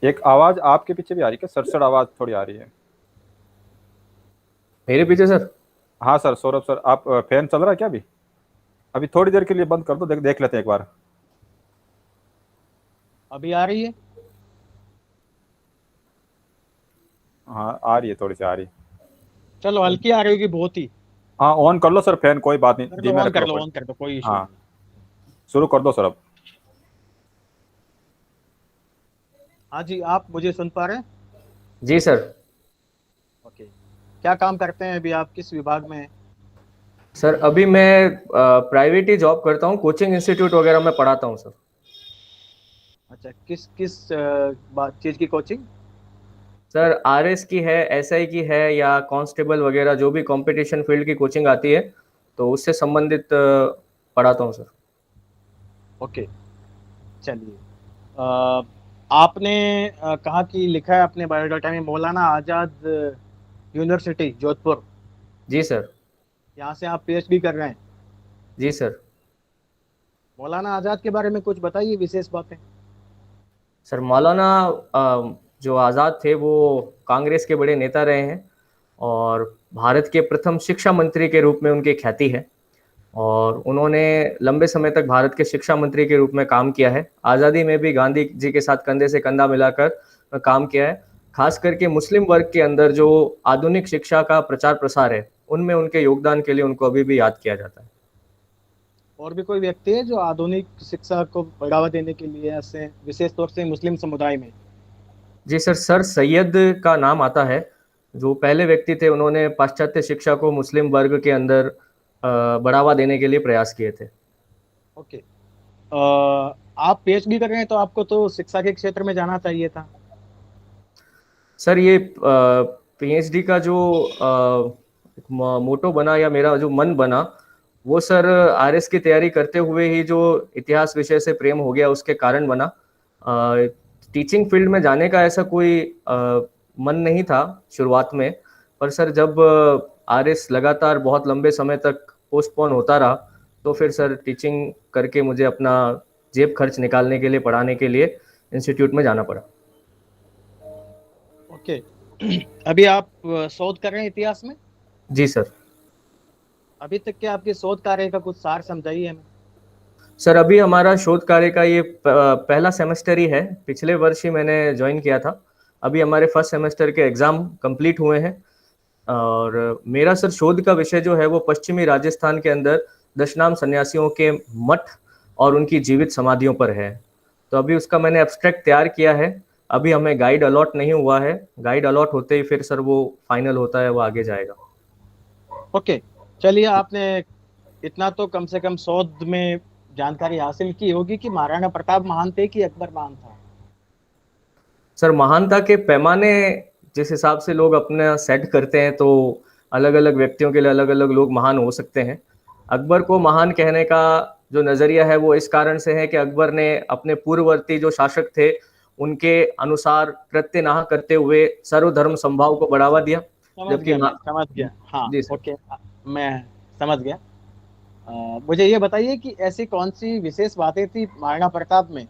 एक आवाज आपके पीछे भी आ रही है, क्या सड़सड़ आवाज थोड़ी आ रही है। मेरे पीछे सर? हाँ सर, सौरभ सर, आप फैन चल रहा है क्या अभी? अभी थोड़ी देर के लिए बंद कर दो, देख लेते हैं एक बार। अभी आ रही है? हाँ आ रही है, थोड़ी सी आ रही है। चलो, हल्की आ रही होगी बहुत ही। हाँ ऑन कर लो सर फैन, कोई बात नहीं, कर लो, धीमे ऑन रख कर लो लो, कोई। ऑन कर दो, कोई इशू हाँ नहीं। शुरू कर दो सर अब। हाँ जी, आप मुझे सुन पा रहे हैं? जी सर। ओके। क्या काम करते हैं अभी आप, किस विभाग में हैं? सर अभी मैं प्राइवेट ही जॉब करता हूँ, कोचिंग इंस्टीट्यूट वगैरह में पढ़ाता हूँ सर। अच्छा, किस किस बात चीज की कोचिंग? सर आरएस की है, एसआई की है, या कांस्टेबल वगैरह जो भी कंपटीशन फील्ड की कोचिंग आती है तो उससे संबंधित पढ़ाता हूँ सर। ओके। चलिए। अ, आपने कहा कि लिखा है अपने बायोडाटा में मौलाना आजाद यूनिवर्सिटी जोधपुर, जी सर। यहाँ से आप पीएचडी कर रहे हैं। जी सर। मौलाना आजाद के बारे में कुछ बताइए, विशेष बातें। सर मौलाना जो आज़ाद थे वो कांग्रेस के बड़े नेता रहे हैं, और भारत के प्रथम शिक्षा मंत्री के रूप में उनकी ख्याति है। और उन्होंने लंबे समय तक भारत के शिक्षा मंत्री के रूप में काम किया है। आज़ादी में भी गांधी जी के साथ कंधे से कंधा मिलाकर काम किया है। खास करके मुस्लिम वर्ग के अंदर जो आधुनिक शिक्षा का प्रचार प्रसार है, उनमें उनके योगदान के लिए उनको अभी भी याद किया जाता है। और भी कोई व्यक्ति है जो आधुनिक शिक्षा को बढ़ावा देने के लिए ऐसे, विशेष तौर से मुस्लिम समुदाय में? जी सर, सर सैयद का नाम आता है, जो पहले व्यक्ति थे। उन्होंने पाश्चात्य शिक्षा को मुस्लिम वर्ग के अंदर बढ़ावा देने के लिए प्रयास किए थे। ओके। आप पीएचडी कर रहे हैं तो आपको तो शिक्षा के क्षेत्र में जाना चाहिए था। सर ये पीएचडी का जो मोटो बना, या मेरा जो मन बना, वो सर आरएस की तैयारी करते हुए ही जो इतिहास विषय से प्रेम हो गया उसके कारण बना। टीचिंग फील्ड में जाने का ऐसा कोई मन नहीं था शुरुआत में। पर सर जब आरएस लगातार बहुत लंबे समय तक पोस्टपोन होता रहा, तो फिर सर टीचिंग करके मुझे अपना जेब खर्च निकालने के लिए, पढ़ाने के लिए इंस्टीट्यूट में जाना पड़ा। ओके। अभी आप शोध कर रहे हैं इतिहास में। जी सर। अभी तक के आपके शोध कार्य का कुछ सार समझाइए हमें। सर अभी हमारा शोध कार्य का ये पहला सेमेस्टर ही है। पिछले वर्ष ही मैंने ज्वाइन किया था। अभी हमारे फर्स्ट सेमेस्टर के एग्जाम कंप्लीट हुए हैं। और मेरा सर शोध का विषय जो है वो पश्चिमी राजस्थान के अंदर दशनाम सन्यासियों के मठ और उनकी जीवित समाधियों पर है। तो अभी उसका मैंने एब्स्ट्रैक्ट तैयार किया है। अभी हमें गाइड अलॉट नहीं हुआ है। गाइड अलॉट होते ही फिर सर वो फाइनल होता है, वो आगे जाएगा। ओके। चलिए, आपने इतना तो कम से कम शोध में जानकारी हासिल की होगी कि महाराणा प्रताप महान थे कि अकबर महान था। सर महानता के पैमाने जिस हिसाब से लोग अपना सेट करते हैं, तो अलग अलग व्यक्तियों के लिए अलग अलग लोग महान हो सकते हैं। अकबर को महान कहने का जो नजरिया है वो इस कारण से है कि अकबर ने अपने पूर्ववर्ती जो शासक थे उनके अनुसार कृत्य ना करते हुए सर्वधर्म समभाव को बढ़ावा दिया। समझ जबकि गया, मैं समझ गया। हाँ, जी सर। ओके। मैं समझ गया। मुझे ये बताइए कि ऐसी कौन सी विशेष बातें थी महाराणा प्रताप में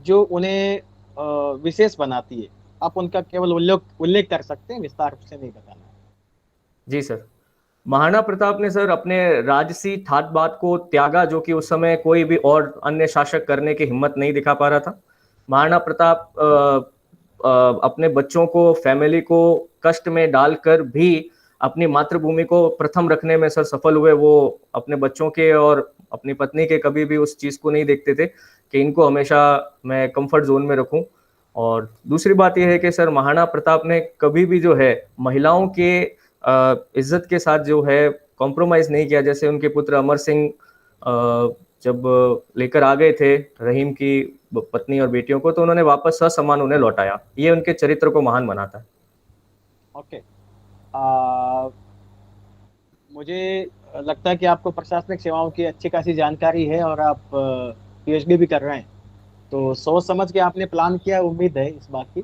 जो उन्हें विशेष बनाती है? आप उनका केवल उल्लेख उल्लेख कर सकते हैं, विस्तार से नहीं बताना। जी सर। महाराणा प्रताप ने सर अपने राजसी ठाट बात को त्यागा, जो कि उस समय कोई भी और अन्य शासक करने की हिम्मत नहीं दिखा पा रहा था। महाराणा प्रताप अपने बच्चों को, फैमिली को कष्ट में डालकर भी अपनी मातृभूमि को प्रथम रखने में सर सफल हुए। वो अपने बच्चों के और अपनी पत्नी के कभी भी उस चीज को नहीं देखते थे कि इनको हमेशा मैं कंफर्ट जोन में रखूं। और दूसरी बात यह है कि सर महाराणा प्रताप ने कभी भी जो है महिलाओं के इज्जत के साथ जो है कॉम्प्रोमाइज नहीं किया। जैसे उनके पुत्र अमर सिंह जब लेकर आ गए थे रहीम की पत्नी और बेटियों को, तो उन्होंने वापस ससम्मान उन्हें लौटाया। ये उनके चरित्र को महान बनाता है। ओके। मुझे लगता है कि आपको प्रशासनिक सेवाओं की अच्छी खासी जानकारी है और आप पीएचडी भी कर रहे हैं, तो सोच समझ के आपने प्लान किया, उम्मीद है इस बात की।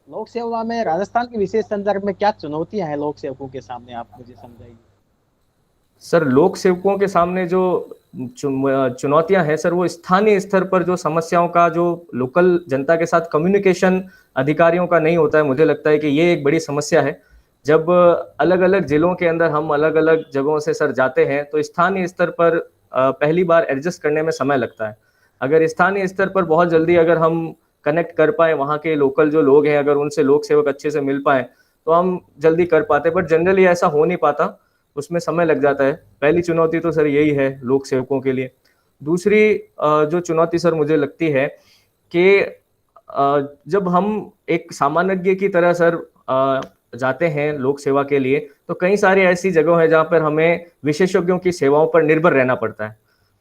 लोक सेवा में राजस्थान के विशेष संदर्भ में क्या चुनौतियां हैं लोक सेवकों के सामने, आप मुझे समझाइए। सर लोक सेवकों के सामने जो चुनौतियां हैं सर, वो स्थानीय स्तर पर जो समस्याओं का जो लोकल जनता के साथ कम्युनिकेशन अधिकारियों का नहीं होता है, मुझे लगता है कि ये एक बड़ी समस्या है। जब अलग अलग जिलों के अंदर हम अलग अलग जगहों से सर जाते हैं तो स्थानीय स्तर पर पहली बार एडजस्ट करने में समय लगता है। अगर स्थानीय स्तर पर बहुत जल्दी अगर हम कनेक्ट कर पाए, वहाँ के लोकल जो लोग हैं अगर उनसे लोक सेवक अच्छे से मिल पाए तो हम जल्दी कर पाते, बट जनरली ऐसा हो नहीं पाता, उसमें समय लग जाता है। पहली चुनौती तो सर यही है लोक सेवकों के लिए। दूसरी जो चुनौती सर मुझे लगती है कि जब हम एक सामान्यज्ञ की तरह सर जाते हैं लोक सेवा के लिए, तो कई सारी ऐसी जगह है जहाँ पर हमें विशेषज्ञों की सेवाओं पर निर्भर रहना पड़ता है।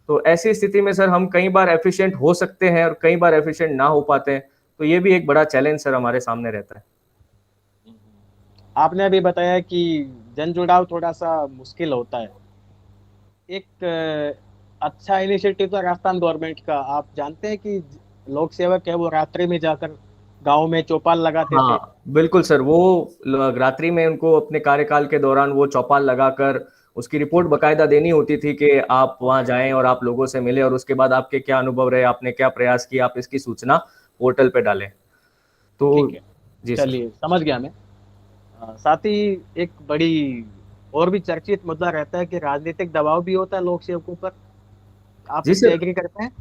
तो ऐसी स्थिति में सर हम कई बार एफिशिएंट हो सकते हैं और कई बार एफिशिएंट ना हो पाते हैं, तो ये भी एक बड़ा चैलेंज सर हमारे सामने रहता है। आपने अभी बताया कि जन जुड़ाव थोड़ा सा मुश्किल होता है। एक अच्छा इनिशिएटिव था राजस्थान गवर्नमेंट का। आप जानते हैं कि लोक सेवक है वो रात्रि में जाकर गांव में चौपाल लगाते थे। हाँ बिल्कुल सर, वो रात्रि में उनको अपने कार्यकाल के दौरान वो चौपाल लगाकर उसकी रिपोर्ट बकायदा देनी होती थी कि आप वहां जाएं और आप लोगों से मिले और उसके बाद आपके क्या अनुभव रहे, आपने क्या प्रयास किया, आप इसकी सूचना पोर्टल पे डालें। तो ठीक है, जी सर। चलिए समझ गया मैं। साथ ही एक बड़ी और भी चर्चित मुद्दा रहता है कि राजनीतिक दबाव भी होता है लोक सेवकों पर। आप जी इससे सर। एग्री करते हैं?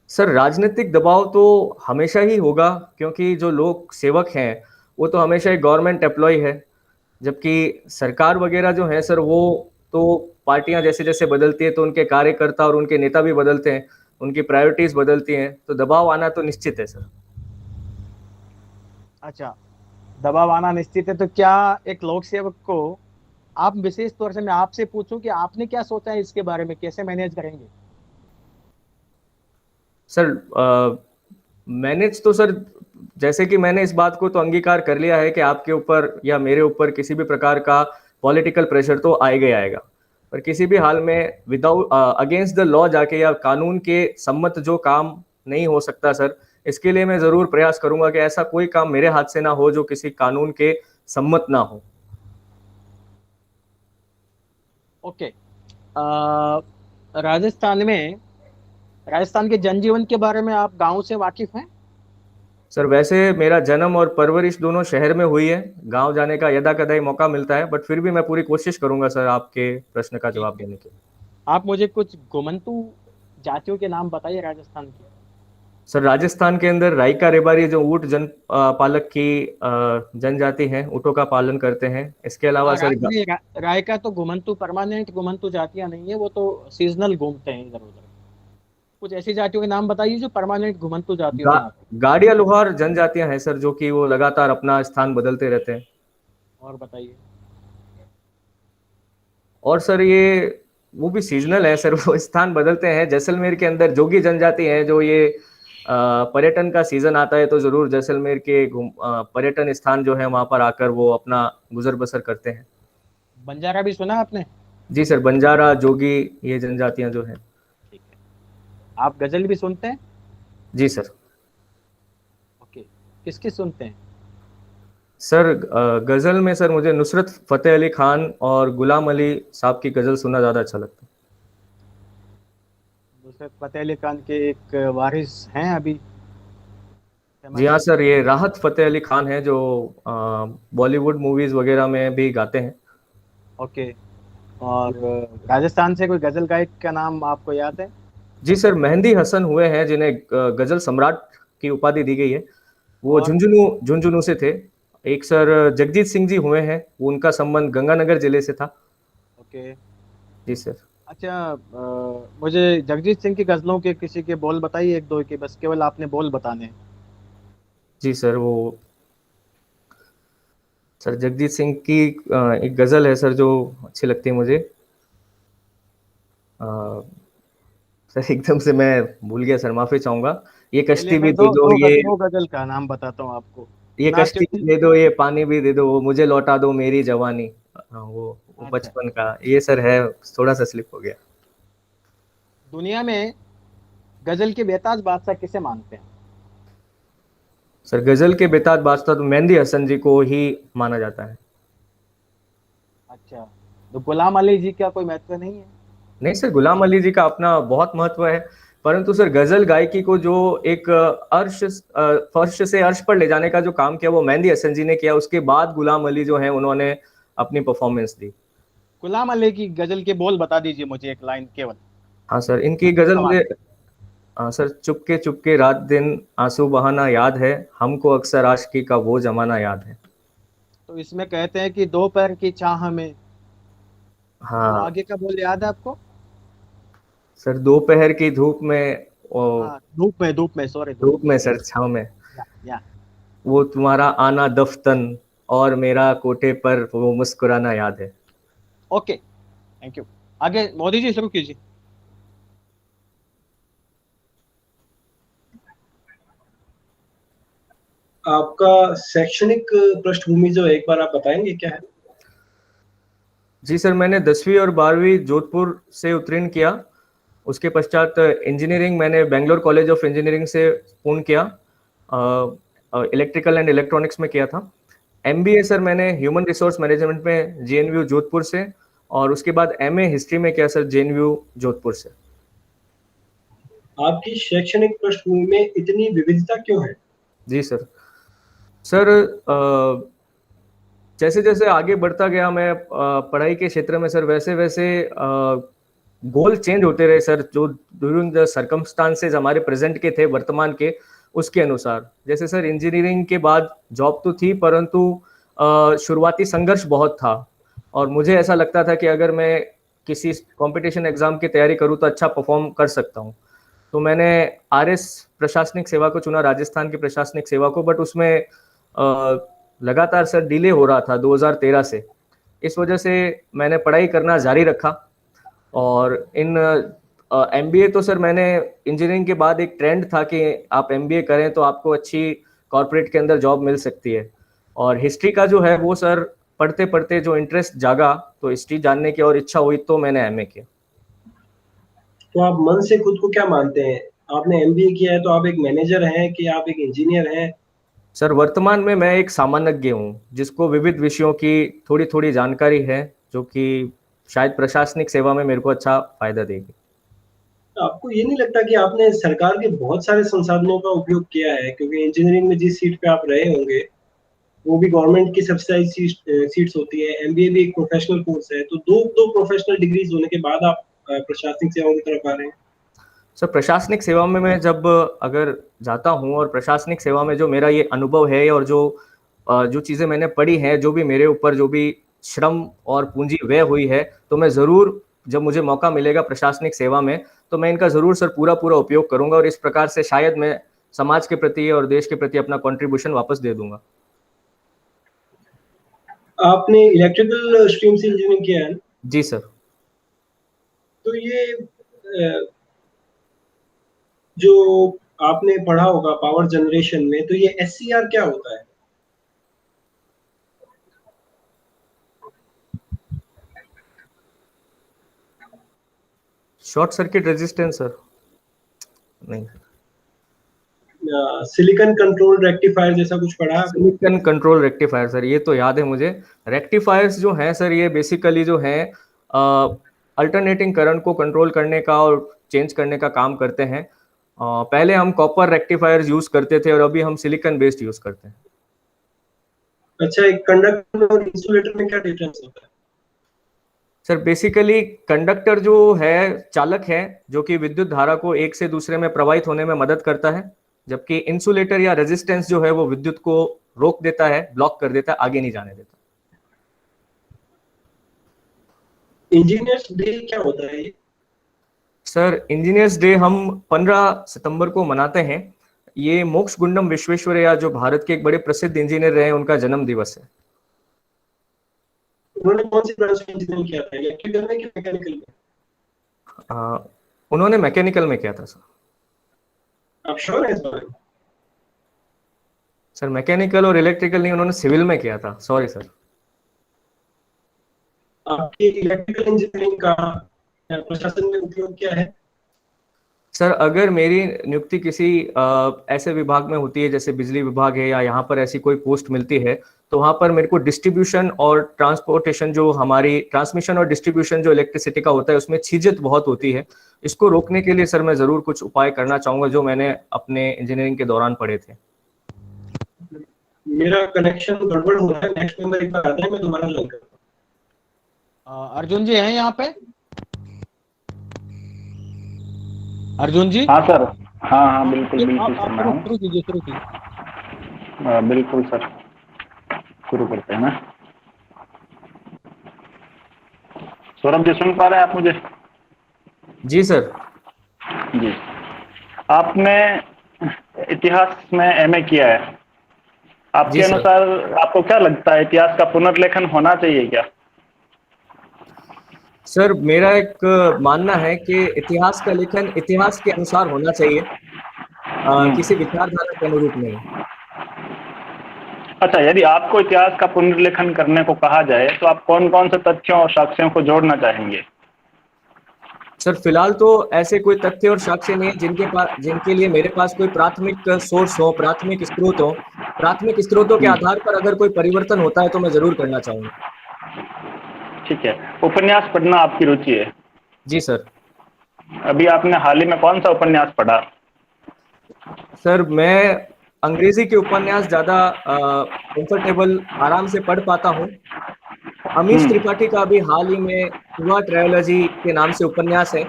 सर राजनीतिक दबाव तो हमेशा ही होगा, क्योंकि जो लोक सेवक हैं वो तो हमेशा एक गवर्नमेंट एम्प्लॉय है, जबकि सरकार वगैरह जो है सर वो तो पार्टियां जैसे जैसे बदलती है तो उनके कार्यकर्ता और उनके नेता भी बदलते हैं, उनकी प्रायोरिटीज बदलती हैं, तो दबाव आना तो निश्चित है सर। अच्छा, दबाव आना निश्चित है। तो क्या एक लोक सेवक को, आप विशेष तौर से मैं आपसे पूछूं कि आपने क्या सोचा है इसके बारे में, कैसे मैनेज करेंगे? सर मैनेज तो सर, जैसे कि मैंने इस बात को तो अंगीकार कर लिया है कि आपके ऊपर या मेरे ऊपर किसी भी प्रकार का पॉलिटिकल प्रेशर तो आएगा ही आएगा, पर किसी भी हाल में विदाउट अगेंस्ट द लॉ जाके या कानून के सम्मत जो काम नहीं हो सकता सर, इसके लिए मैं जरूर प्रयास करूंगा कि ऐसा कोई काम मेरे हाथ से ना हो जो किसी कानून के सम्मत ना हो। ओके। राजस्थान में, राजस्थान के जनजीवन के बारे में आप गांव से वाकिफ हैं? सर वैसे मेरा जन्म और परवरिश दोनों शहर में हुई है, गांव जाने का यदा कदाई मौका मिलता है, बट फिर भी मैं पूरी कोशिश करूंगा सर आपके प्रश्न का ठीक जवाब है, देने के लिए। आप मुझे कुछ घुमंतू जातियों के नाम बताइए राजस्थान के। सर राजस्थान के अंदर राइका रेबारी जो ऊंट जन पालक की जनजाति है, ऊँटों का पालन करते हैं। इसके अलावा सर नहीं, रायका तो घुमंतू, परमानेंट घुमंतू जातियां नहीं है, वो तो सीजनल घूमते हैं इधर उधर। कुछ ऐसी जातियों के नाम बताइए जो परमानेंट घुमंतू जातियों गा, में आते गाड़िया लोहार जनजातियां हैं सर, जो कि वो लगातार अपना स्थान बदलते रहते हैं। हैं। और बताइए। और सर ये वो भी सीजनल है सर, वो स्थान बदलते हैं। जैसलमेर के अंदर जोगी जनजाति है, जो ये पर्यटन का सीजन आता है तो जरूर जैसलमेर के पर्यटन स्थान जो है वहां पर आकर वो अपना गुजर बसर करते हैं। बंजारा भी सुना आपने? जी सर, बंजारा जोगी ये जनजातियां जो है। ठीक है। आप गजल भी सुनते हैं? जी सर। ओके, किसकी सुनते हैं? सर गजल में सर मुझे नुसरत फतेह अली खान और गुलाम अली साहब की गजल सुनना ज्यादा अच्छा लगता है। नुसरत फतेह अली खान के एक वारिस हैं अभी जी फेमस? हाँ सर, ये राहत फतेह अली खान है जो बॉलीवुड मूवीज वगैरह में भी गाते हैं। ओके। और राजस्थान से कोई गजल गायक का नाम आपको याद है? जी सर, मेहंदी हसन हुए हैं जिन्हें गजल सम्राट की उपाधि दी गई है, वो और झुंझुनू झुंझुनू से थे। एक सर जगजीत सिंह जी हुए हैं, वो उनका संबंध गंगानगर जिले से था। ओके। जी सर। अच्छा, मुझे जगजीत सिंह की गजलों के किसी के बोल बताइए, एक दो के, बस केवल आपने बोल बताने हैं। जी सर, वो सर जगजीत सिंह की एक गजल है सर जो अच्छी लगती है मुझे। अ, सर एकदम से मैं भूल गया सर, माफी चाहूंगा। ये चलिए कश्ती भी मैं दे दो, दो गजल का नाम बताता हूँ आपको। ये ना कश्ती भी चिट्ठी। दे दो, ये पानी भी दे दो, वो मुझे लौटा दो मेरी जवानी। वो अच्छा, बचपन का ये सर है, थोड़ा सा स्लिप हो गया। दुनिया में गजल के बेताज बादशाह किसे मानते हैं? सर गजल के बेताज बादशाह तो मेहंदी हसन जी को ही माना जाता है। अच्छा, तो गुलाम अली जी का कोई महत्व नहीं है? नहीं सर, गुलाम अली जी का अपना बहुत महत्व है, परंतु सर गजल गायकी को जो एक फर्श से अर्श पर ले जाने का जो काम किया वो मेहंदी हसन जी ने किया। उसके बाद गुलाम अली जो है उन्होंने अपनी परफॉर्मेंस दी। गुलाम अली की गजल के बोल बता दीजिए मुझे, एक लाइन केवल। हाँ सर, इनकी गजल कमाल। मुझे, हाँ सर, चुपके चुपके रात दिन आंसू बहाना याद है, हमको अक्सर आशिकी का वो जमाना याद है। तो इसमें कहते हैं कि दोपहर की चाह में, वो हाँ आगे का बोल याद है आपको? सर, दोपहर की धूप में, हाँ, धूप में, सॉरी, धूप धूप में। में सर, छाव में, या वो तुम्हारा आना दफ्तन और मेरा कोठे पर वो मुस्कुराना याद है। Okay, thank you. आगे मोदी जी शुरू कीजिए। आपका शैक्षणिक पृष्ठभूमि जो है, एक बार आप बताएंगे क्या है? जी सर, मैंने 10वीं और 12वीं जोधपुर से उत्तीर्ण किया। उसके पश्चात इंजीनियरिंग मैंने बेंगलोर कॉलेज ऑफ इंजीनियरिंग से पूर्ण किया, इलेक्ट्रिकल एंड इलेक्ट्रॉनिक्स में किया था। एमबीए सर मैंने ह्यूमन रिसोर्स मैनेजमेंट में जेएनयू जोधपुर से, और उसके बाद एमए हिस्ट्री में किया सर जेएनयू जोधपुर से। आपकी शैक्षणिक पृष्ठभूमि में इतनी विविधता क्यों है? जी सर, सर जैसे जैसे आगे बढ़ता गया मैं पढ़ाई के क्षेत्र में सर, वैसे वैसे गोल चेंज होते रहे सर, जो ड्यूरिंग द सर्कमस्टांसेस हमारे प्रेजेंट के थे, वर्तमान के, उसके अनुसार। जैसे सर इंजीनियरिंग के बाद जॉब तो थी, परंतु शुरुआती संघर्ष बहुत था, और मुझे ऐसा लगता था कि अगर मैं किसी कंपटीशन एग्जाम की तैयारी करूं तो अच्छा परफॉर्म कर सकता हूं। तो मैंने आरएस प्रशासनिक सेवा को चुना, राजस्थान की प्रशासनिक सेवा को, बट उसमें लगातार सर डिले हो रहा था 2013 से। इस वजह से मैंने पढ़ाई करना जारी रखा, और इन एमबीए तो सर मैंने, इंजीनियरिंग के बाद एक ट्रेंड था कि आप एमबीए करें तो आपको अच्छी कॉर्पोरेट के अंदर जॉब मिल सकती है, और हिस्ट्री का जो है वो सर पढ़ते पढ़ते जो इंटरेस्ट जागा, तो हिस्ट्री जानने की और इच्छा हुई, तो मैंने एमए किया। तो आप मन से खुद को क्या मानते हैं? आपने एमबीए किया है तो आप एक मैनेजर हैं कि आप एक इंजीनियर हैं? सर वर्तमान में मैं एक सामान्यज्ञ हूँ, जिसको विविध विषयों की थोड़ी थोड़ी जानकारी है, जो कि शायद प्रशासनिक सेवा में मेरे को अच्छा फायदा देगी। आपको ये नहीं लगता कि आपने सरकार के बहुत सारे संसाधनों का उपयोग किया है? क्योंकि इंजीनियरिंग में जिस सीट पे आप रहे होंगे, वो भी गवर्नमेंट की सब्सिडाइज सीट्स होती है। एमबीए भी एक प्रोफेशनल कोर्स है, तो दो प्रोफेशनल डिग्रीज होने के बाद आप प्रशासनिक सेवाओं की तरफ आ रहे हैं। सर प्रशासनिक सेवा में मैं जब अगर जाता हूँ, और प्रशासनिक सेवा में जो मेरा ये अनुभव है, और जो चीज़ें मैंने पढ़ी हैं, जो भी मेरे ऊपर जो भी श्रम और पूंजी व्यय हुई है, तो मैं ज़रूर, जब मुझे मौका मिलेगा प्रशासनिक सेवा में, तो मैं इनका ज़रूर सर पूरा पूरा उपयोग करूंगा, और इस प्रकार से शायद मैं समाज के प्रति और देश के प्रति अपना कंट्रीब्यूशन वापस दे दूंगा। आपने इलेक्ट्रिकल स्ट्रीम से इंजीनियरिंग किया है ना? जी सर। तो ये जो आपने पढ़ा होगा पावर जनरेशन में, तो ये एससीआर क्या होता है? शॉर्ट सर्किट रेजिस्टेंस सर, नहीं। सिलिकॉन कंट्रोल रेक्टिफायर जैसा कुछ पढ़ा है? सिलिकॉन कंट्रोल रेक्टिफायर सर, ये तो याद है मुझे। रेक्टिफायर्स जो हैं सर, ये बेसिकली जो हैं अल्टरनेटिंग करंट को कंट्रोल करने का और चेंज करने का काम करते हैं। पहले हम कॉपर रेक्टिफायर्स यूज करते थे, और अभी हम सिलिकॉन बेस्ड यूज करते हैं। अच्छा, एक कंडक्टर और इंसुलेटर में क्या डिफरेंस होता है? सर बेसिकली कंडक्टर जो है चालक है, जो कि विद्युत धारा को एक से दूसरे में प्रवाहित होने में मदद करता है, जबकि इंसुलेटर या रेजिस्टेंस जो है वो विद्युत को रोक देता है, ब्लॉक कर देता है, आगे नहीं जाने देता। इंजीनियर्स डे क्या होता है? सर इंजीनियर्स डे हम 15 सितंबर को मनाते हैं। ये मोक्षगुंडम विश्वेश्वरैया, जो भारत के एक बड़े प्रसिद्ध इंजीनियर रहे, उनका जन्म दिवस है। उन्होंने कौन सी ब्रांच में इंजीनियरिंग किया था, इलेक्ट्रिकल में कि मैकेनिकल में? उन्होंने मैकेनिकल में किया था सर। आप श्योर हैं इस बारे में? सर मैकेनिकल और इलेक्ट्रिकल नहीं, उन्होंने सिविल में किया था, सॉरी सर। आपके इलेक्ट्रिकल इंजीनियरिंग का प्रशासन में उपयोग क्या है? सर अगर मेरी नियुक्ति किसी ऐसे विभाग में होती है जैसे बिजली विभाग है या यहाँ पर ऐसी कोई पोस्ट मिलती है, तो वहाँ पर मेरे को डिस्ट्रीब्यूशन और ट्रांसपोर्टेशन, जो हमारी ट्रांसमिशन और डिस्ट्रीब्यूशन जो इलेक्ट्रिसिटी का होता है, उसमें छीजत बहुत होती है। इसको रोकने के लिए सर मैं जरूर कुछ उपाय करना चाहूंगा जो मैंने अपने इंजीनियरिंग के दौरान पढ़े थे। मेरा कनेक्शन गड़बड़ हो रहा है, नेक्स्ट नंबर एक बार आता है, मैं दोबारा लॉग करता हूँ। अर्जुन जी हैं यहाँ पे? अर्जुन जी? हाँ सर, हाँ हाँ बिल्कुल बिल्कुल आप सर, मैं हूँ। शुरू कीजिए, शुरू कीजिए। बिल्कुल सर, शुरू करते हैं ना। सौरभ जी सुन पा रहे हैं आप मुझे? जी सर। जी, आपने इतिहास में एमए किया है, आपके जी सर। अनुसार आपको क्या लगता है, इतिहास का पुनर्लेखन होना चाहिए क्या? सर मेरा एक मानना है कि इतिहास का लेखन इतिहास के अनुसार होना चाहिए, किसी विचारधारा के अनुरूप नहीं। अच्छा, यदि आपको इतिहास का पुनर्लेखन करने को कहा जाए तो आप कौन कौन से तथ्यों और साक्ष्यों को जोड़ना चाहेंगे? सर फिलहाल तो ऐसे कोई तथ्य और साक्ष्य नहीं है जिनके लिए मेरे पास कोई प्राथमिक सोर्स हो, प्राथमिक स्रोत हो। प्राथमिक स्रोतों के आधार पर अगर कोई परिवर्तन होता है तो मैं जरूर करना चाहूंगा। ठीक है, उपन्यास पढ़ना आपकी रुचि है? जी सर। अभी आपने हाल ही में कौन सा उपन्यास पढ़ा? सर मैं अंग्रेजी के उपन्यास ज्यादा कंफर्टेबल, आराम से पढ़ पाता हूँ। अमीश त्रिपाठी का भी हाल ही में हुआ ट्रायोलॉजी के नाम से उपन्यास है,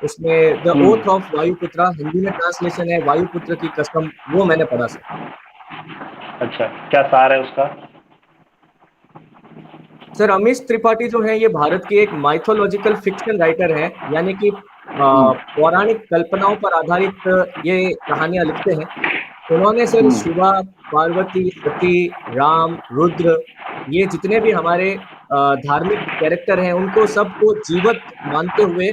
उसमें the oath of Vayuputras, Hindi में ट्रांसलेशन है वायुपुत्र की कसम, वो मैंने पढ़ा सर। अच्छा, क्या सार है उसका? सर अमीश त्रिपाठी जो है ये भारत के एक माइथोलॉजिकल फिक्शन राइटर है, यानी कि पौराणिक कल्पनाओं पर आधारित ये कहानियां लिखते हैं। उन्होंने सर शिवा, पार्वती, सती, राम, रुद्र, ये जितने भी हमारे धार्मिक कैरेक्टर हैं उनको सबको जीवत मानते हुए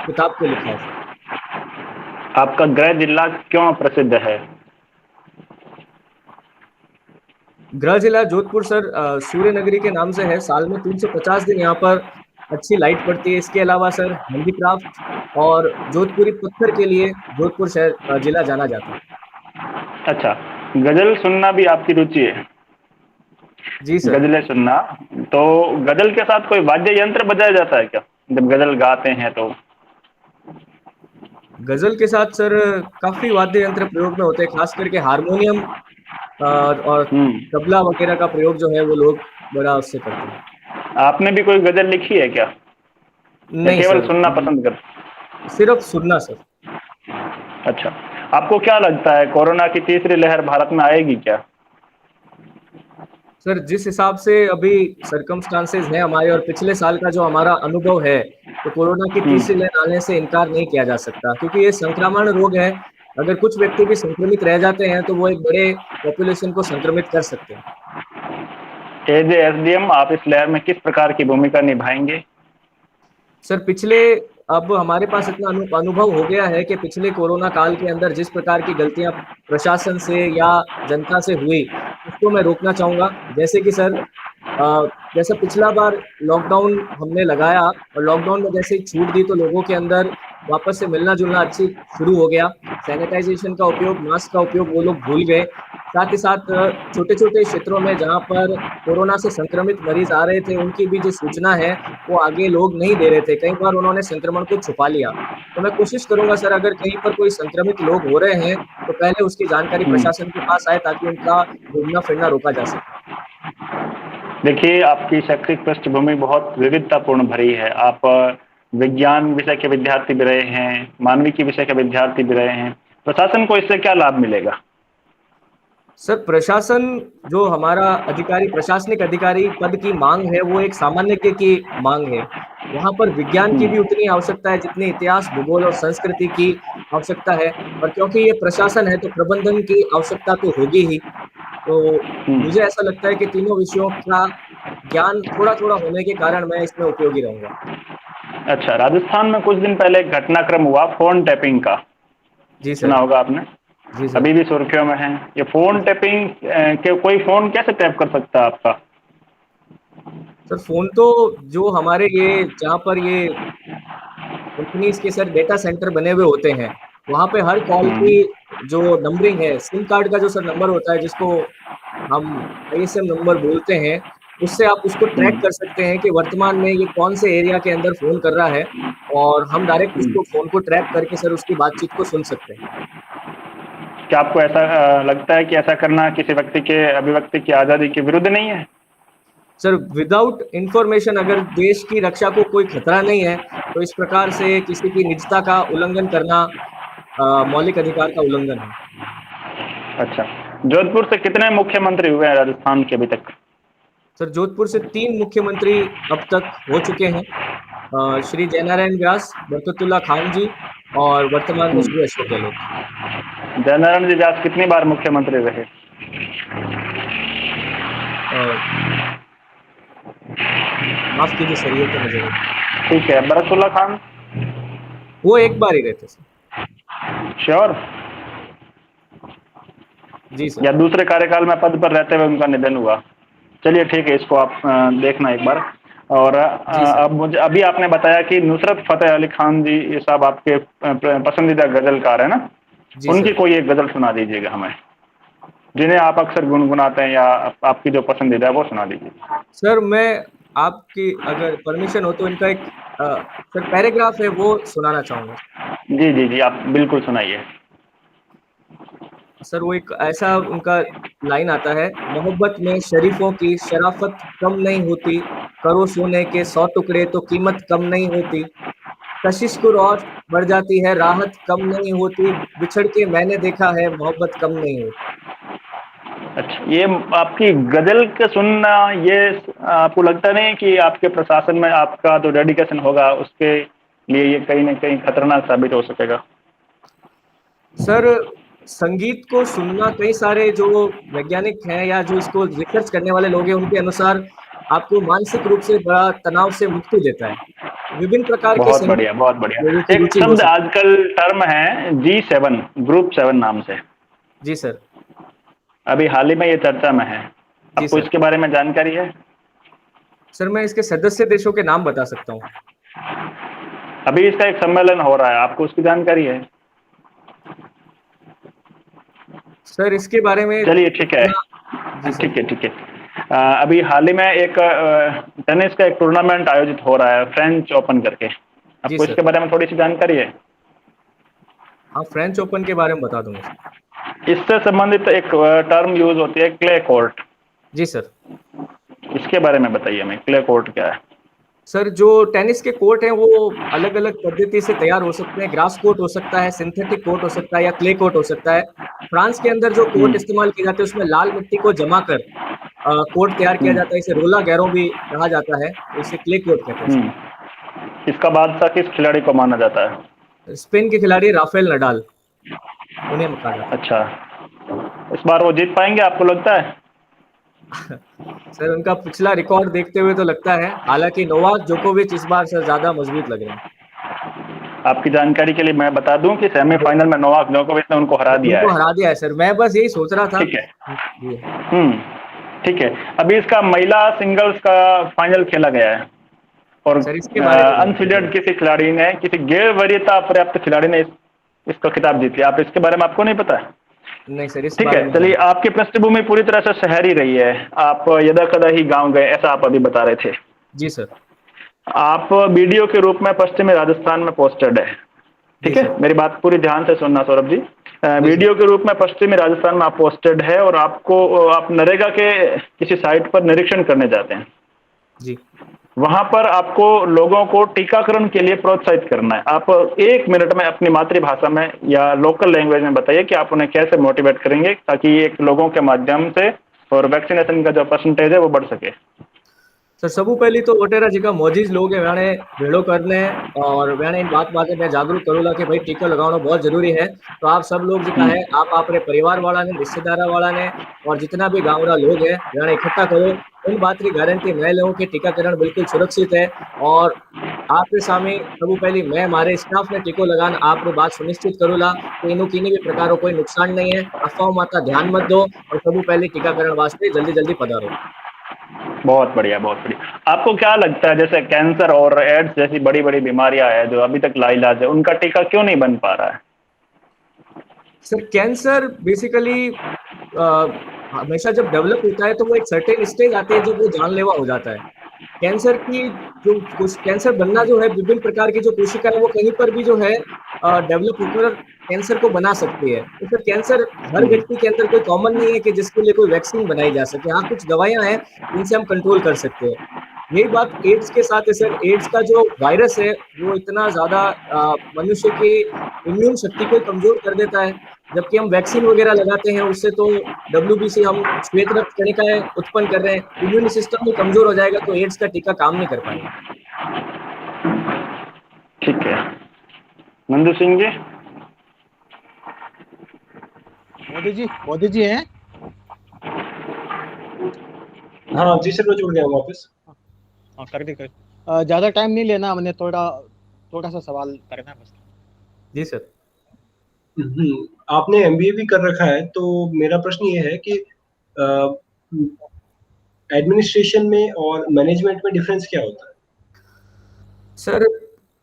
किताब को लिखा है सर। आपका गृह जिला क्यों प्रसिद्ध है? गृह जिला जोधपुर सर सूर्य नगरी के नाम से है। साल में 350 दिन यहाँ पर अच्छी लाइट पड़ती है। इसके अलावा सर हैंडीक्राफ्ट और जोधपुरी पत्थर के लिए जोधपुर शहर जिला जाना जाता है। अच्छा, गजल सुनना भी आपकी रुचि है? जी सर। गजलें सुनना, तो गजल के साथ कोई वाद्य यंत्र बजाया जाता है क्या जब गजल गाते हैं तो? गजल के साथ सर काफी वाद्य यंत्र प्रयोग में होते हैं, खास करके हारमोनियम और तबला वगैरह का प्रयोग जो है वो लोग बड़ा उससे करते हैं। आपने भी कोई गजल लिखी है क्या? नहीं केवल सर, सुनना पसंद कर? सिर्फ सुनना सर। अच्छा, आपको क्या लगता है कोरोना की तीसरी लहर भारत में आएगी क्या? सर जिस हिसाब से अभी सरकमस्टांसेस हैं हमारे और पिछले साल का जो हमारा अनुभव है, तो कोरोना की तीसरी लहर आने से इनकार नहीं किया जा सकता, क्योंकि ये संक्रमण रोग है। अगर कुछ व्यक्ति भी संक्रमित रह जाते हैं तो वो एक बड़े पॉपुलेशन को संक्रमित कर सकते हैं। एज एसडीएम आप इस लहर में किस प्रकार की भूमिका निभाएंगे? सर अब हमारे पास इतना अनुभव हो गया है कि पिछले कोरोना काल के अंदर जिस प्रकार की गलतियां प्रशासन से या जनता से हुई, उसको मैं रोकना चाहूंगा। जैसे कि सर जैसा पिछला बार लॉकडाउन हमने लगाया और लॉकडाउन में जैसे ही छूट दी तो लोगों के अंदर वापस से मिलना जुलना अच्छी शुरू हो गया। सैनिटाइजेशन का उपयोग, मास्क का उपयोग वो लोग भूल गए। साथ ही साथ छोटे छोटे क्षेत्रों में जहां पर कोरोना से संक्रमित मरीज आ रहे थे, उनकी भी जो सूचना है वो आगे लोग नहीं दे रहे थे। कई बार उन्होंने संक्रमण को छुपा लिया। तो मैं कोशिश करूंगा सर, अगर कहीं पर कोई संक्रमित लोग हो रहे हैं तो पहले उसकी जानकारी प्रशासन के पास आए ताकि उनका घूमना फिरना रोका जा सके। देखिए, आपकी शैक्षिक पृष्ठभूमि बहुत विविधतापूर्ण भरी है। आप विज्ञान विषय के विद्यार्थी भी रहे हैं, मानविकी विषय के विद्यार्थी भी रहे हैं। प्रशासन को इससे क्या लाभ मिलेगा? सर प्रशासन, जो हमारा अधिकारी, प्रशासनिक अधिकारी पद की मांग है वो एक सामान्य की मांग है। वहां पर विज्ञान की भी उतनी आवश्यकता है जितनी इतिहास, भूगोल और संस्कृति की आवश्यकता है। और क्योंकि ये प्रशासन है तो प्रबंधन की आवश्यकता तो होगी ही। तो मुझे ऐसा लगता है कि तीनों विषयों का ज्ञान थोड़ा थोड़ा होने के कारण मैं इसमें उपयोगी रहूंगा। अच्छा, राजस्थान में कुछ दिन पहले एक घटनाक्रम हुआ फोन टैपिंग का, जी सर। सुना होगा आपने? जी सर। अभी भी सुर्खियों में है। ये फोन टैपिंग के कोई फोन कैसे टैप कर सकता है आपका? सर फोन तो जो हमारे ये जहाँ पर ये कंपनीज के सर डेटा सेंटर बने हुए होते हैं, वहाँ पे हर कॉल की जो नंबरिंग है, सिम कार्ड का जो सर नंबर होता है जिसको हम आईएसएम नंबर बोलते हैं, उससे आप उसको ट्रैक कर सकते हैं कि वर्तमान में ये कौन से एरिया के अंदर फ़ोन कर रहा है और हम डायरेक्ट उसको फ़ोन को ट्रैक करके सर उसकी बातचीत को सुन सकते हैं। क्या आपको ऐसा लगता है कि ऐसा करना किसी व्यक्ति के अभिव्यक्ति की आज़ादी के विरुद्ध नहीं है? सर विदाउट इंफॉर्मेशन अगर देश की रक्षा को कोई खतरा नहीं है तो इस प्रकार से किसी की निजता का उल्लंघन करना मौलिक अधिकार का उल्लंघन है। अच्छा, जोधपुर से कितने मुख्यमंत्री हुए हैं राजस्थान के अभी तक? सर जोधपुर से 3 मुख्यमंत्री अब तक हो चुके हैं, श्री जयनारायण व्यास, बरकतुल्ला खान जी और वर्तमान में श्री अशोक गहलोत। जयनारायण जी व्यास कितनी बार मुख्यमंत्री रहे? माफ कीजिए सर, ये तो मुझे ठीक है। बरकतुल्ला खान? वो एक बार ही रहते सर। श्योर? जी सर। या दूसरे कार्यकाल में पद पर रहते हुए उनका निधन हुआ? चलिए ठीक है, इसको आप देखना एक बार। और अब मुझे अभी आपने बताया कि नुसरत फतेह अली खान जी ये सब आपके पसंदीदा गजलकार है ना? उनकी कोई एक गजल सुना दीजिएगा हमें, जिन्हें आप अक्सर गुनगुनाते हैं या आपकी जो पसंदीदा है वो सुना दीजिए। सर मैं आपकी अगर परमिशन हो तो इनका एक सर पैराग्राफ है वो सुनाना चाहूंगा। जी जी जी, आप बिल्कुल सुनाइए। सर वो एक ऐसा उनका लाइन आता है, मोहब्बत में शरीफों की शराफत कम नहीं होती, करो सोने के 100 टुकड़े तो कीमत कम नहीं होती, कशिश को और बढ़ जाती है राहत कम नहीं होती, बिछड़ के मैंने देखा है मोहब्बत कम नहीं होती। अच्छा, ये आपकी गजल के सुनना, ये आपको लगता नहीं कि आपके प्रशासन में आपका जो डेडिकेशन होगा उसके लिए ये कहीं ना कहीं खतरनाक साबित हो सकेगा? सर संगीत को सुनना, कई सारे जो वैज्ञानिक हैं या जो इसको रिसर्च करने वाले लोग हैं उनके अनुसार आपको मानसिक रूप से बड़ा तनाव से मुक्ति देता है। विभिन्न प्रकार के बहुत बढ़िया, बहुत बढ़िया। लोगों की एक रुचि हो शब्द सकती आजकल टर्म है G7, ग्रुप 7 नाम से। जी सर। अभी हाल ही में ये चर्चा में है, जी आपको सर। इसके बारे में जानकारी है? सर मैं इसके सदस्य देशों के नाम बता सकता हूँ। अभी इसका एक सम्मेलन हो रहा है, आपको उसकी जानकारी है? सर इसके बारे में चलिए ठीक है, जी सर। ठीक है ठीक है। अभी हाल ही में एक टेनिस का एक टूर्नामेंट आयोजित हो रहा है, फ्रेंच ओपन करके। आपको इसके बारे में थोड़ी सी जानकारी है? हाँ, फ्रेंच ओपन के बारे में बता दूंगा। इससे संबंधित एक टर्म यूज होती है, क्ले कोर्ट। जी सर। इसके बारे में बताइए हमें, क्ले कोर्ट क्या है? सर जो टेनिस के कोर्ट हैं वो अलग अलग पद्धति से तैयार हो सकते हैं। ग्रास कोर्ट हो सकता है, सिंथेटिक कोर्ट हो सकता है या क्ले कोर्ट हो सकता है। फ्रांस के अंदर जो कोर्ट इस्तेमाल किए जाते हैं उसमें लाल मिट्टी को जमा कर कोर्ट तैयार किया जाता है। इसे रोला गैरो भी कहा जाता है, इसे क्ले कोर्ट कहते हैं। इसका बादशाह किस खिलाड़ी को माना जाता है? स्पेन के खिलाड़ी राफेल नडाल, उन्हें कहा जाता है। अच्छा, इस बार वो जीत पाएंगे आपको लगता है? सर उनका पिछला रिकॉर्ड देखते हुए तो लगता है, हालांकि नोवाक जोकोविच इस बार सर ज्यादा मजबूत लग रहे हैं। आपकी जानकारी के लिए मैं बता दूं कि सेमीफाइनल में नोवाक जोकोविच ने उनको हरा दिया है। उनको हरा दिया है सर, मैं बस यही सोच रहा था। ठीक है, ठीक है। अभी इसका महिला सिंगल्स का फाइनल खेला गया है और अनसीडेड किसी खिलाड़ी ने, किसी गैर वरीयता पर्याप्त खिलाड़ी ने इसका खिताब जीत लिया। आप इसके बारे में आपको नहीं पता है? नहीं सर, इस ठीक है। चलिए, आपकी पृष्ठभूमि पूरी तरह से शहरी रही है, आप यदा कदा ही गांव गए, ऐसा आप अभी बता रहे थे। जी सर। आप बीडीओ के रूप में पश्चिमी राजस्थान में पोस्टेड है, ठीक है? मेरी बात पूरी ध्यान से सुनना सौरभ जी। बीडीओ के रूप में पश्चिमी राजस्थान में आप पोस्टेड है और आप नरेगा के किसी साइट पर निरीक्षण करने जाते हैं जी। वहां पर आपको लोगों को टीकाकरण के लिए प्रोत्साहित करना है। आप 1 मिनट में अपनी मातृभाषा में या लोकल लैंग्वेज में बताइए कि आप उन्हें कैसे मोटिवेट करेंगे ताकि एक लोगों के माध्यम से और वैक्सीनेशन का जो परसेंटेज है वो बढ़ सके। सर सबू पहली तो ओटेरा जी का मौजीज लोग है वेणे भेड़ो करने और वेणे इन बात बातें मैं जागरूक करूँगा कि भाई टीका लगाना बहुत जरूरी है। तो आप सब लोग जितना है आप अपने परिवार वाला ने, रिश्तेदार वाला ने और जितना भी गाँव रा लोग है वेणे इकट्ठा करो। इन बात की गारंटी मैं लूँ कि टीकाकरण बिल्कुल सुरक्षित है और आपके सामने सबू पहली मैं हमारे स्टाफ ने टीको लगान आपने बात सुनिश्चित करूँगा कि इन्हों किन्हीं भी प्रकार कोई नुकसान नहीं है। अफवाह माता ध्यान मत दो और सबू पहले टीकाकरण वास्ते जल्दी जल्दी पधारो। बहुत बढ़िया, बहुत बढ़िया। आपको क्या लगता है, जैसे कैंसर और एड्स जैसी बड़ी बड़ी बीमारियां हैं जो अभी तक लाइलाज है, उनका टीका क्यों नहीं बन पा रहा है? सर कैंसर बेसिकली हमेशा जब डेवलप होता है तो वो एक सर्टेन स्टेज आती है जब वो जानलेवा हो जाता है। कैंसर की जो कैंसर बनना जो है, विभिन्न प्रकार की जो कोशिकाएं वो कहीं पर भी जो है डेवलप होकर कैंसर को बना सकती है। तो फिर कैंसर हर व्यक्ति के अंदर कोई कॉमन नहीं है कि जिसके लिए कोई वैक्सीन बनाई जा सके। हाँ, कुछ दवाइयां हैं जिनसे हम कंट्रोल कर सकते हैं। यही बात एड्स के साथ है सर। एड्स का जो वायरस है वो इतना ज्यादा मनुष्य की इम्यून शक्ति को कमजोर कर देता है, जबकि हम वैक्सीन वगैरह लगाते हैं उससे तो WBC हम श्वेत रक्त कणिकाएं उत्पन्न कर रहे हैं। इम्यून सिस्टम भी कमजोर हो जाएगा तो एड्स का टीका काम नहीं कर पाएगा। ठीक है, नंदू सिंह जी। मोदी जी हैं? हाँ जी सर, मैं जुड़ गया हूँ वापस। हाँ, कर दी। ज्यादा टाइम नहीं लेना, हमने थोड़ा सा सवाल करना है बस। जी सर। आपने MBA भी कर रखा है, तो मेरा प्रश्न ये है कि एडमिनिस्ट्रेशन में और मैनेजमेंट में डिफरेंस क्या होता है? सर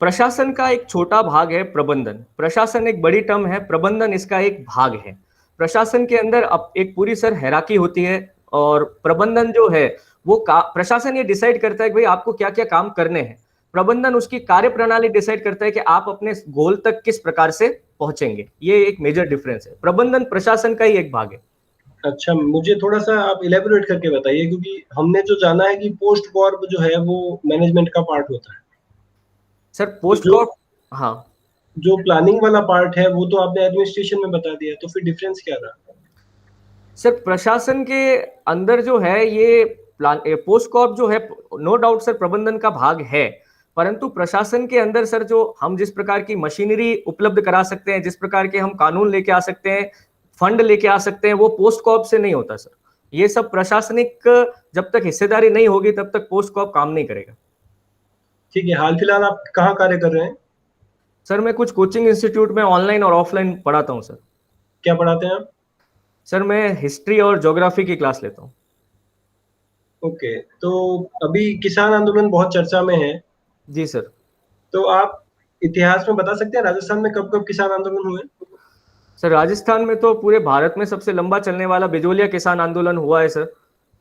प्रशासन का एक छोटा भाग है प्रबंधन। प्रशासन एक बड़ी टर्म है, प्रबंधन इसका एक भाग है। प्रशासन के अंदर अब एक पूरी सर हैराकी होती है और प्रबंधन जो है वो प्रशासन ये डिसाइड करता है कि भाई आपको क्या क्या काम करने हैं। प्रबंधन उसकी कार्य प्रणाली डिसाइड करता है कि आप अपने गोल तक किस प्रकार से पहुंचेंगे। ये एक मेजर डिफरेंस है। प्रबंधन प्रशासन का ही एक भाग है। अच्छा, मुझे थोड़ा सा आप इलेबोरेट करके बताइए, क्योंकि हमने जो जाना है कि पोस्ट कॉर्प जो है वो मैनेजमेंट का पार्ट होता है सर। पोस्ट जो कॉर्प, हाँ, जो प्लानिंग वाला पार्ट है वो तो आपने एडमिनिस्ट्रेशन में बता दिया, तो फिर डिफरेंस क्या रहा? सर प्रशासन के अंदर जो है ये पोस्ट कॉर्प जो है नो डाउट सर प्रबंधन का भाग है, परंतु प्रशासन के अंदर सर जो हम जिस प्रकार की मशीनरी उपलब्ध करा सकते हैं, जिस प्रकार के हम कानून लेके आ सकते हैं, फंड लेके आ सकते हैं, वो पोस्ट कॉर्प से नहीं होता सर। ये सब प्रशासनिक जब तक हिस्सेदारी नहीं होगी तब तक पोस्ट कॉर्प काम नहीं करेगा। ठीक है, हाल फिलहाल आप कहाँ कार्य कर रहे हैं? सर मैं कुछ कोचिंग इंस्टीट्यूट में ऑनलाइन और ऑफलाइन पढ़ाता हूँ सर। क्या पढ़ाते हैं आप? सर मैं हिस्ट्री और ज्योग्राफी की क्लास लेता हूँ। ओके, तो अभी किसान आंदोलन बहुत चर्चा में है, जी सर। तो आप इतिहास में बता सकते हैं राजस्थान में कब कब किसान आंदोलन हुए? सर राजस्थान में तो पूरे भारत में सबसे लंबा चलने वाला बिजोलिया किसान आंदोलन हुआ है सर,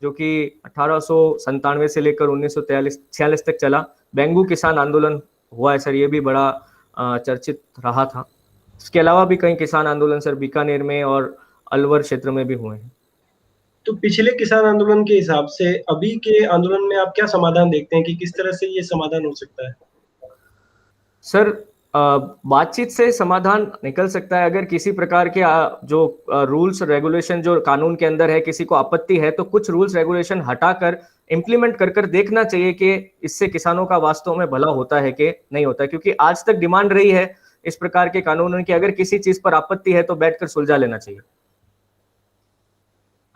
जो कि 1897 से लेकर 1946 तक चला। बेंगू किसान आंदोलन हुआ है सर, ये भी बड़ा चर्चित रहा था। इसके अलावा भी कई किसान आंदोलन सर बीकानेर में और अलवर क्षेत्र में भी हुए हैं। तो पिछले किसान आंदोलन के हिसाब से अभी के आंदोलन में आप क्या समाधान देखते हैं कि किस तरह से ये समाधान हो सकता है? सर बातचीत से समाधान निकल सकता है। अगर किसी प्रकार के जो रूल्स रेगुलेशन जो कानून के अंदर है किसी को आपत्ति है तो कुछ रूल्स रेगुलेशन हटाकर इम्प्लीमेंट कर देखना चाहिए कि इससे किसानों का वास्तव में भला होता है कि नहीं होता है। क्योंकि आज तक डिमांड रही है इस प्रकार के कानूनों की, अगर किसी चीज पर आपत्ति है तो बैठकर सुलझा लेना चाहिए।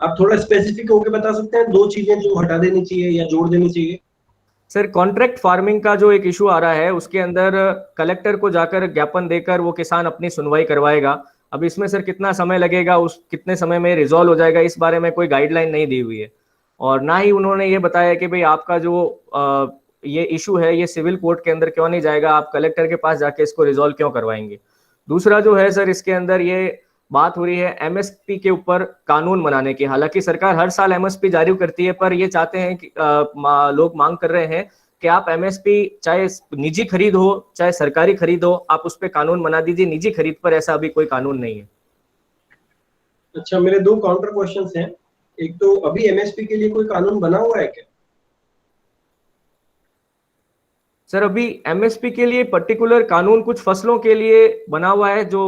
आप थोड़ा स्पेसिफिक होकर बता सकते हैं, दो चीजें जो हटा देनी चाहिए या जोड़ देनी चाहिए? सर कॉन्ट्रैक्ट फार्मिंग का जो एक इशू आ रहा है उसके अंदर कलेक्टर को जाकर ज्ञापन देकर वो किसान अपनी सुनवाई करवाएगा। अब इसमें सर कितना समय लगेगा, उस कितने समय में रिजॉल्व हो जाएगा, इस बारे में कोई गाइडलाइन नहीं दी हुई है। और ना ही उन्होंने ये बताया कि भाई आपका जो ये इशू है ये सिविल कोर्ट के अंदर क्यों नहीं जाएगा, आप कलेक्टर के पास जाके इसको रिजॉल्व क्यों करवाएंगे। दूसरा जो है सर इसके अंदर ये बात हो रही है MSP के ऊपर कानून बनाने की। हालांकि सरकार हर साल MSP जारी करती है, पर ये चाहते हैं कि लोग मांग कर रहे हैं कि आप MSP चाहे निजी खरीद हो चाहे सरकारी खरीद हो, आप उस पर कानून बना दीजिए। निजी खरीद पर ऐसा अभी कोई कानून नहीं है। अच्छा, मेरे दो काउंटर क्वेश्चंस हैं। एक तो अभी MSP के लिए कोई कानून बना हुआ है क्या? सर अभी MSP के लिए पर्टिकुलर कानून कुछ फसलों के लिए बना हुआ है। जो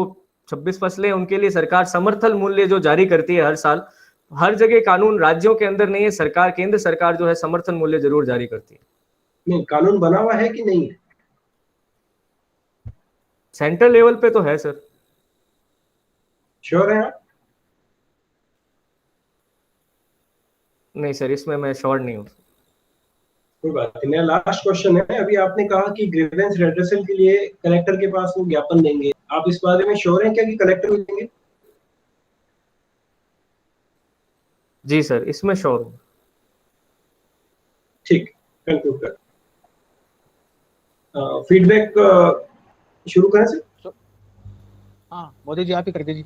26 फसलें उनके लिए सरकार समर्थन मूल्य जो जारी करती है हर साल, हर जगह कानून राज्यों के अंदर नहीं है। सरकार, केंद्र सरकार जो है समर्थन मूल्य जरूर जारी करती है। नहीं, कानून बना हुआ है कि नहीं है? सेंट्रल लेवल पे तो है सर। श्योर है आप? नहीं सर, इसमें मैं श्योर नहीं हूँ। कोई बात नहीं। मेरा लास्ट क्वेश्चन है, अभी आपने कहा कि ग्रीवेंस रेड्रेसल के लिए कलेक्टर के पास वो ज्ञापन देंगे, आप इस बारे में श्योर हैं क्या कि कलेक्टर को देंगे? जी सर, इसमें श्योर हूँ। ठीक, कंक्लूड कर। फीडबैक शुरू करें सर? हाँ मोदी जी, आप ही कर दीजिए।